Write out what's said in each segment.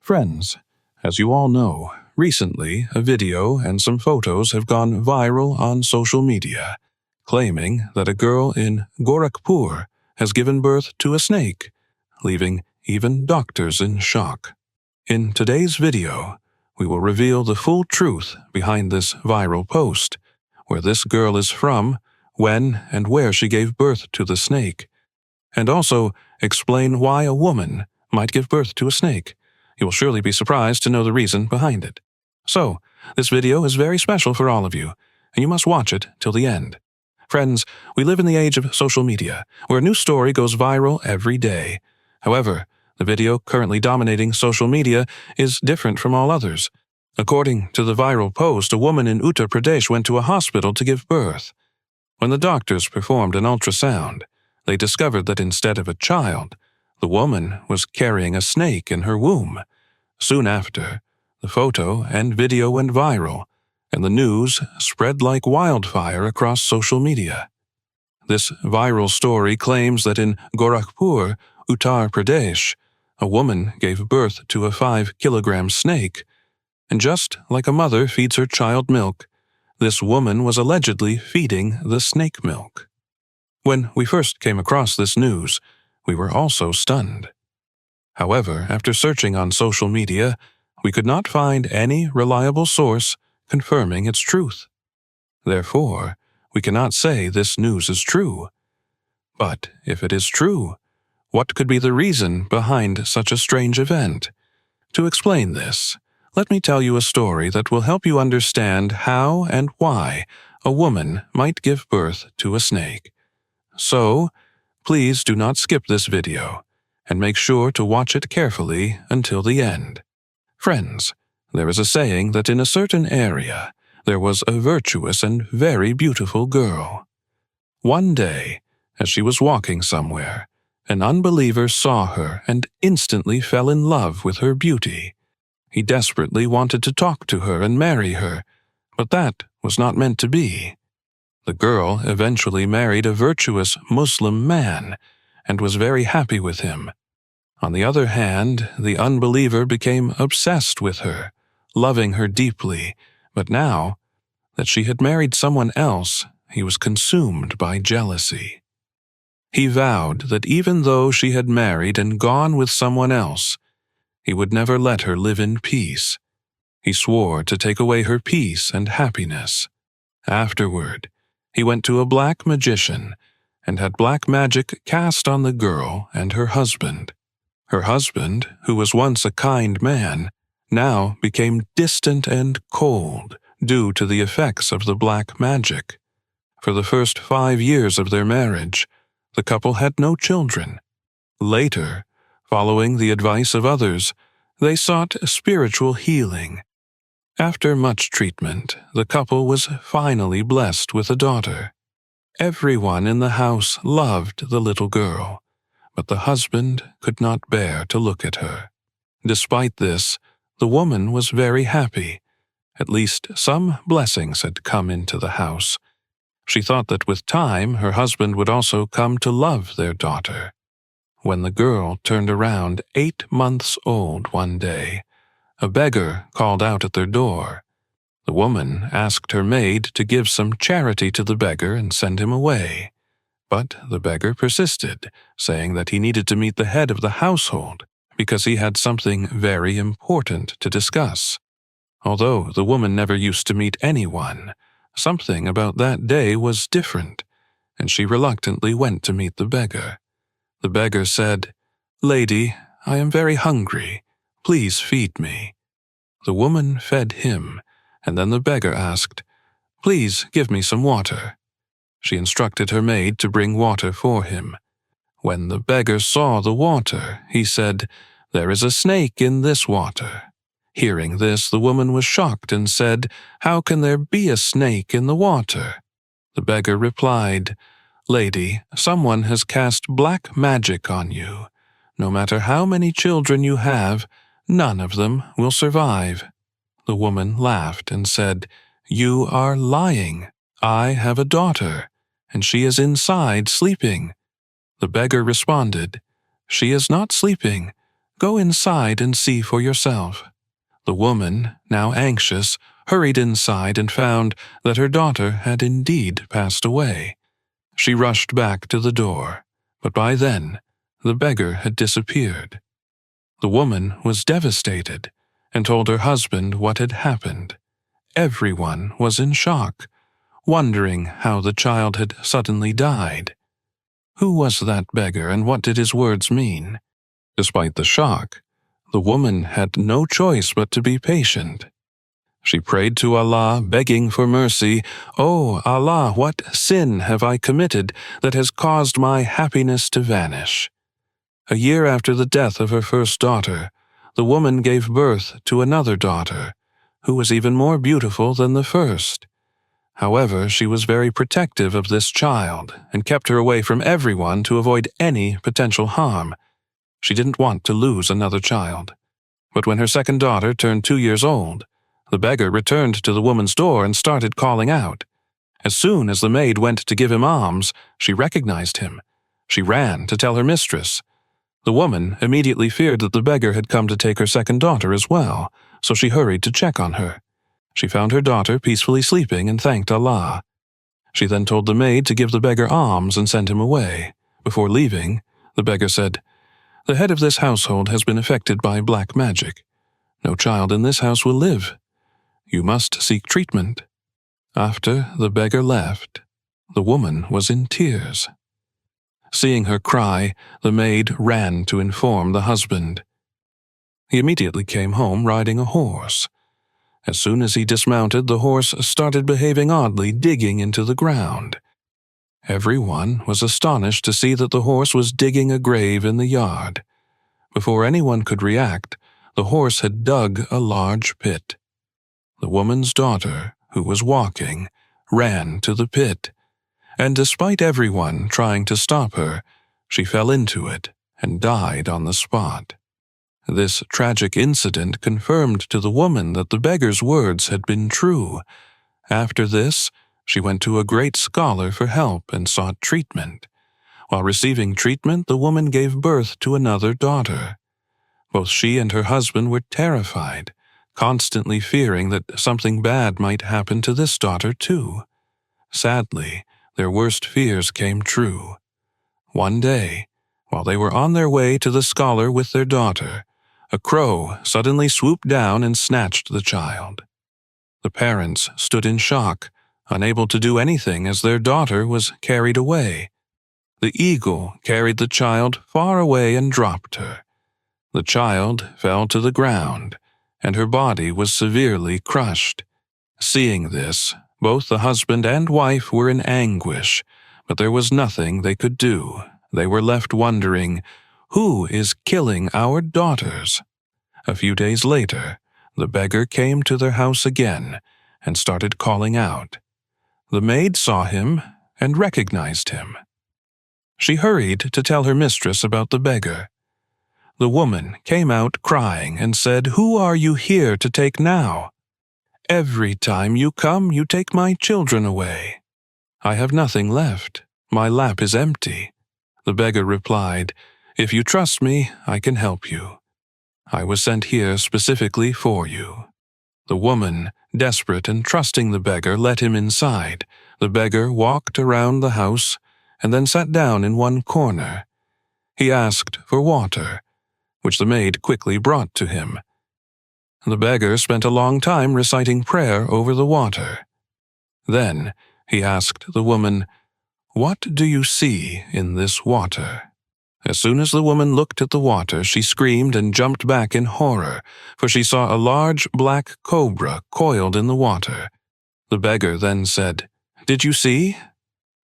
Friends, as you all know, recently a video and some photos have gone viral on social media, claiming that a girl in Gorakhpur has given birth to a snake, leaving even doctors in shock. In today's video, we will reveal the full truth behind this viral post, where this girl is from, when and where she gave birth to the snake, and also explain why a woman might give birth to a snake. You will surely be surprised to know the reason behind it. So, this video is very special for all of you, and you must watch it till the end. Friends, we live in the age of social media, where a new story goes viral every day. However, the video currently dominating social media is different from all others. According to the viral post, a woman in Uttar Pradesh went to a hospital to give birth. When the doctors performed an ultrasound, they discovered that instead of a child, the woman was carrying a snake in her womb. Soon after, the photo and video went viral, and the news spread like wildfire across social media. This viral story claims that in Gorakhpur, Uttar Pradesh, a woman gave birth to a 5-kilogram snake, and just like a mother feeds her child milk, this woman was allegedly feeding the snake milk. When we first came across this news, we were also stunned. However, after searching on social media, we could not find any reliable source confirming its truth. Therefore, we cannot say this news is true. But if it is true, what could be the reason behind such a strange event? To explain this, let me tell you a story that will help you understand how and why a woman might give birth to a snake. So, please do not skip this video, and make sure to watch it carefully until the end. Friends, there is a saying that in a certain area, there was a virtuous and very beautiful girl. One day, as she was walking somewhere, an unbeliever saw her and instantly fell in love with her beauty. He desperately wanted to talk to her and marry her, but that was not meant to be. The girl eventually married a virtuous Muslim man and was very happy with him. On the other hand, the unbeliever became obsessed with her, loving her deeply, but now that she had married someone else, he was consumed by jealousy. He vowed that even though she had married and gone with someone else, he would never let her live in peace. He swore to take away her peace and happiness. Afterward, he went to a black magician and had black magic cast on the girl and her husband. Her husband, who was once a kind man, now became distant and cold due to the effects of the black magic. For the first 5 years of their marriage, the couple had no children. Later, following the advice of others, they sought spiritual healing. After much treatment, the couple was finally blessed with a daughter. Everyone in the house loved the little girl, but the husband could not bear to look at her. Despite this, the woman was very happy. At least some blessings had come into the house. She thought that with time her husband would also come to love their daughter. When the girl turned around 8 months old one day, a beggar called out at their door. The woman asked her maid to give some charity to the beggar and send him away. But the beggar persisted, saying that he needed to meet the head of the household because he had something very important to discuss. Although the woman never used to meet anyone, something about that day was different, and she reluctantly went to meet the beggar. The beggar said, "Lady, I am very hungry. Please feed me." The woman fed him, and then the beggar asked, "Please give me some water." She instructed her maid to bring water for him. When the beggar saw the water, he said, "There is a snake in this water." Hearing this, the woman was shocked and said, "How can there be a snake in the water?" The beggar replied, "Lady, someone has cast black magic on you. No matter how many children you have, none of them will survive." The woman laughed and said, "You are lying. I have a daughter, and she is inside sleeping." The beggar responded, "She is not sleeping. Go inside and see for yourself." The woman, now anxious, hurried inside and found that her daughter had indeed passed away. She rushed back to the door, but by then the beggar had disappeared. The woman was devastated and told her husband what had happened. Everyone was in shock, wondering how the child had suddenly died. Who was that beggar and what did his words mean? Despite the shock, the woman had no choice but to be patient. She prayed to Allah, begging for mercy. "Oh, Allah, what sin have I committed that has caused my happiness to vanish?" A year after the death of her first daughter, the woman gave birth to another daughter, who was even more beautiful than the first. However, she was very protective of this child and kept her away from everyone to avoid any potential harm. She didn't want to lose another child. But when her second daughter turned 2 years old, the beggar returned to the woman's door and started calling out. As soon as the maid went to give him alms, she recognized him. She ran to tell her mistress. The woman immediately feared that the beggar had come to take her second daughter as well, so she hurried to check on her. She found her daughter peacefully sleeping and thanked Allah. She then told the maid to give the beggar alms and send him away. Before leaving, the beggar said, "The head of this household has been affected by black magic. No child in this house will live. You must seek treatment." After the beggar left, the woman was in tears. Seeing her cry, the maid ran to inform the husband. He immediately came home riding a horse. As soon as he dismounted, the horse started behaving oddly, digging into the ground. Everyone was astonished to see that the horse was digging a grave in the yard. Before anyone could react, the horse had dug a large pit. The woman's daughter, who was walking, ran to the pit, and despite everyone trying to stop her, she fell into it and died on the spot. This tragic incident confirmed to the woman that the beggar's words had been true. After this, she went to a great scholar for help and sought treatment. While receiving treatment, the woman gave birth to another daughter. Both she and her husband were terrified, constantly fearing that something bad might happen to this daughter too. Sadly, their worst fears came true. One day, while they were on their way to the scholar with their daughter, a crow suddenly swooped down and snatched the child. The parents stood in shock, unable to do anything as their daughter was carried away. The eagle carried the child far away and dropped her. The child fell to the ground, and her body was severely crushed. Seeing this, both the husband and wife were in anguish, but there was nothing they could do. They were left wondering, who is killing our daughters? A few days later, the beggar came to their house again and started calling out. The maid saw him and recognized him. She hurried to tell her mistress about the beggar. The woman came out crying and said, "Who are you here to take now? Every time you come, you take my children away. I have nothing left. My lap is empty." The beggar replied, "If you trust me, I can help you. I was sent here specifically for you." The woman, desperate and trusting the beggar, let him inside. The beggar walked around the house and then sat down in one corner. He asked for water, which the maid quickly brought to him. The beggar spent a long time reciting prayer over the water. Then he asked the woman, "What do you see in this water?" As soon as the woman looked at the water, she screamed and jumped back in horror, for she saw a large black cobra coiled in the water. The beggar then said, "Did you see?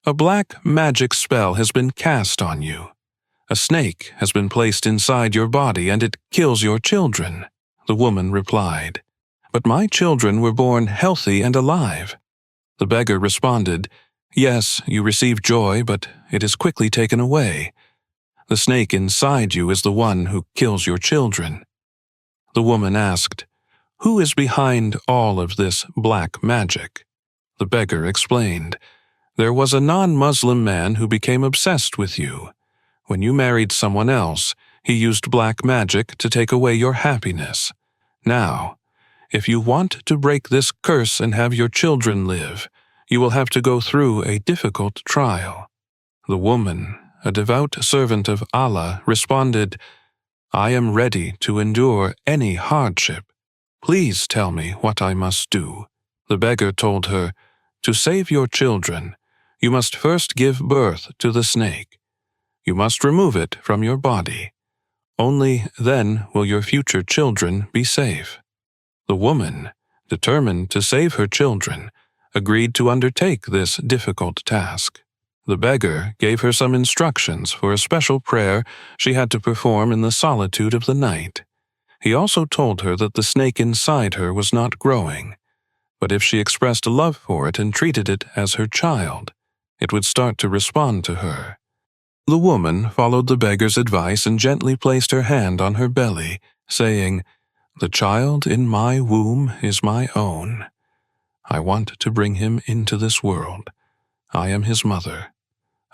A black magic spell has been cast on you. A snake has been placed inside your body and it kills your children." The woman replied, "But my children were born healthy and alive." The beggar responded, "Yes, you receive joy, but it is quickly taken away. The snake inside you is the one who kills your children." The woman asked, "Who is behind all of this black magic?" The beggar explained, "There was a non-Muslim man who became obsessed with you. When you married someone else, He used black magic to take away your happiness. Now, if you want to break this curse and have your children live, you will have to go through a difficult trial." The woman, a devout servant of Allah, responded, "I am ready to endure any hardship. Please tell me what I must do." The beggar told her, "To save your children, you must first give birth to the snake. You must remove it from your body. Only then will your future children be safe." The woman, determined to save her children, agreed to undertake this difficult task. The beggar gave her some instructions for a special prayer she had to perform in the solitude of the night. He also told her that the snake inside her was not growing, but if she expressed a love for it and treated it as her child, it would start to respond to her. The woman followed the beggar's advice and gently placed her hand on her belly, saying, "The child in my womb is my own. I want to bring him into this world. I am his mother."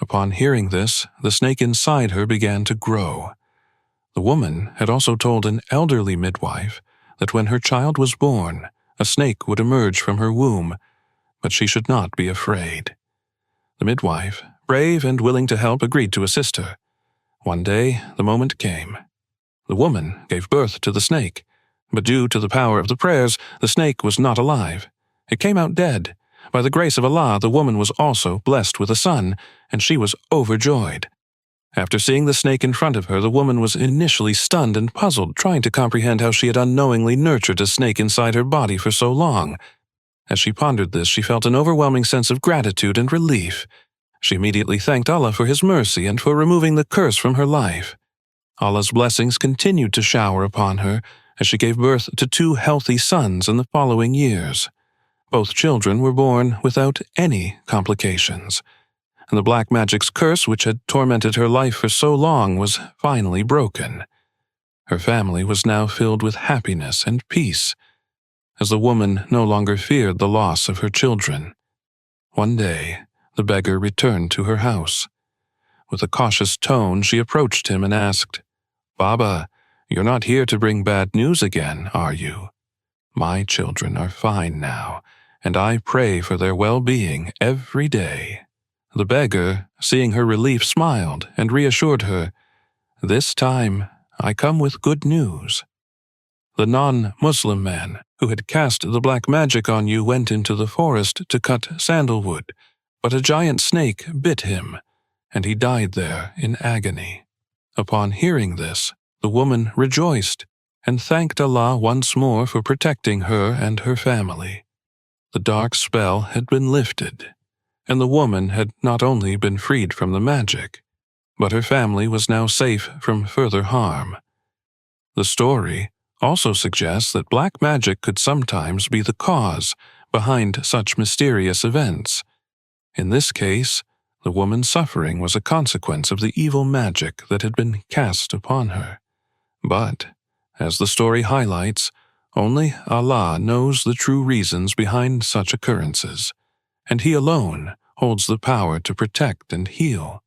Upon hearing this, the snake inside her began to grow. The woman had also told an elderly midwife that when her child was born, a snake would emerge from her womb, but she should not be afraid. The midwife, brave and willing to help, agreed to assist her. One day, the moment came. The woman gave birth to the snake, but due to the power of the prayers, the snake was not alive. It came out dead. By the grace of Allah, the woman was also blessed with a son, and she was overjoyed. After seeing the snake in front of her, the woman was initially stunned and puzzled, trying to comprehend how she had unknowingly nurtured a snake inside her body for so long. As she pondered this, she felt an overwhelming sense of gratitude and relief. She immediately thanked Allah for His mercy and for removing the curse from her life. Allah's blessings continued to shower upon her as she gave birth to 2 healthy sons in the following years. Both children were born without any complications, and the black magic's curse, which had tormented her life for so long, was finally broken. Her family was now filled with happiness and peace, as the woman no longer feared the loss of her children. One day, the beggar returned to her house. With a cautious tone, she approached him and asked, "Baba, you're not here to bring bad news again, are you? My children are fine now, and I pray for their well-being every day." The beggar, seeing her relief, smiled and reassured her, "This time I come with good news." The non-Muslim man who had cast the black magic on you went into the forest to cut sandalwood, but a giant snake bit him, and he died there in agony. Upon hearing this, the woman rejoiced and thanked Allah once more for protecting her and her family. The dark spell had been lifted, and the woman had not only been freed from the magic, but her family was now safe from further harm. The story also suggests that black magic could sometimes be the cause behind such mysterious events. In this case, the woman's suffering was a consequence of the evil magic that had been cast upon her. But, as the story highlights, only Allah knows the true reasons behind such occurrences, and He alone holds the power to protect and heal.